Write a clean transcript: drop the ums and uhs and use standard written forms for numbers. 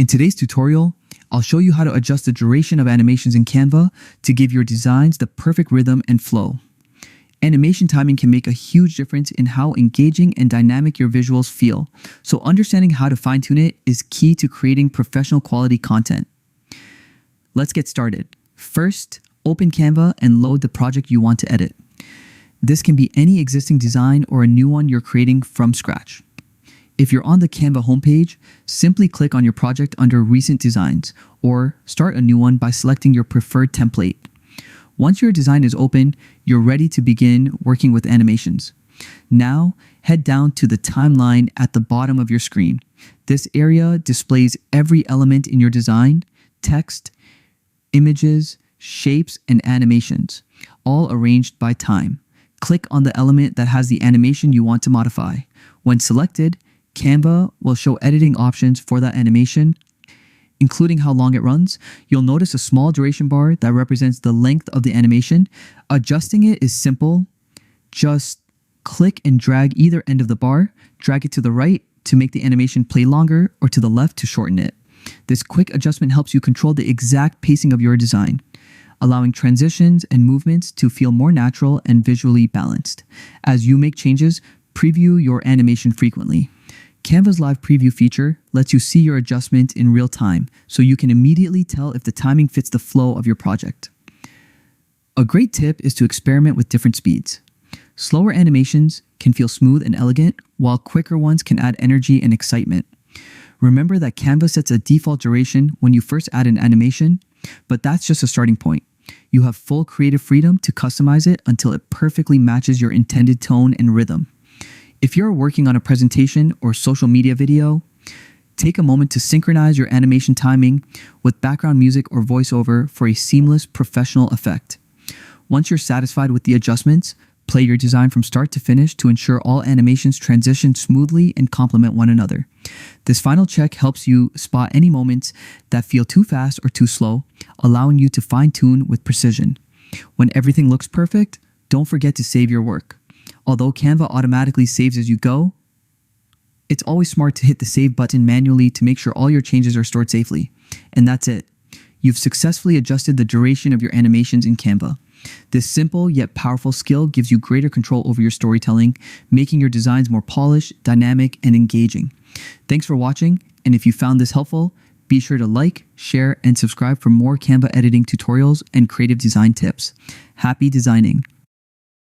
In today's tutorial, I'll show you how to adjust the duration of animations in Canva to give your designs the perfect rhythm and flow. Animation timing can make a huge difference in how engaging and dynamic your visuals feel, so understanding how to fine-tune it is key to creating professional quality content. Let's get started. First, open Canva and load the project you want to edit. This can be any existing design or a new one you're creating from scratch. If you're on the Canva homepage, simply click on your project under Recent Designs, or start a new one by selecting your preferred template. Once your design is open, you're ready to begin working with animations. Now, head down to the timeline at the bottom of your screen. This area displays every element in your design: text, images, shapes, and animations, all arranged by time. Click on the element that has the animation you want to modify. When selected, Canva will show editing options for that animation, including how long it runs. You'll notice a small duration bar that represents the length of the animation. Adjusting it is simple. Just click and drag either end of the bar, drag it to the right to make the animation play longer, or to the left to shorten it. This quick adjustment helps you control the exact pacing of your design, allowing transitions and movements to feel more natural and visually balanced. As you make changes, preview your animation frequently. Canva's live preview feature lets you see your adjustment in real time, so you can immediately tell if the timing fits the flow of your project. A great tip is to experiment with different speeds. Slower animations can feel smooth and elegant, while quicker ones can add energy and excitement. Remember that Canva sets a default duration when you first add an animation, but that's just a starting point. You have full creative freedom to customize it until it perfectly matches your intended tone and rhythm. If you're working on a presentation or social media video, take a moment to synchronize your animation timing with background music or voiceover for a seamless professional effect. Once you're satisfied with the adjustments, play your design from start to finish to ensure all animations transition smoothly and complement one another. This final check helps you spot any moments that feel too fast or too slow, allowing you to fine-tune with precision. When everything looks perfect, don't forget to save your work. Although Canva automatically saves as you go, it's always smart to hit the save button manually to make sure all your changes are stored safely. And that's it. You've successfully adjusted the duration of your animations in Canva. This simple yet powerful skill gives you greater control over your storytelling, making your designs more polished, dynamic, and engaging. Thanks for watching, and if you found this helpful, be sure to like, share, and subscribe for more Canva editing tutorials and creative design tips. Happy designing!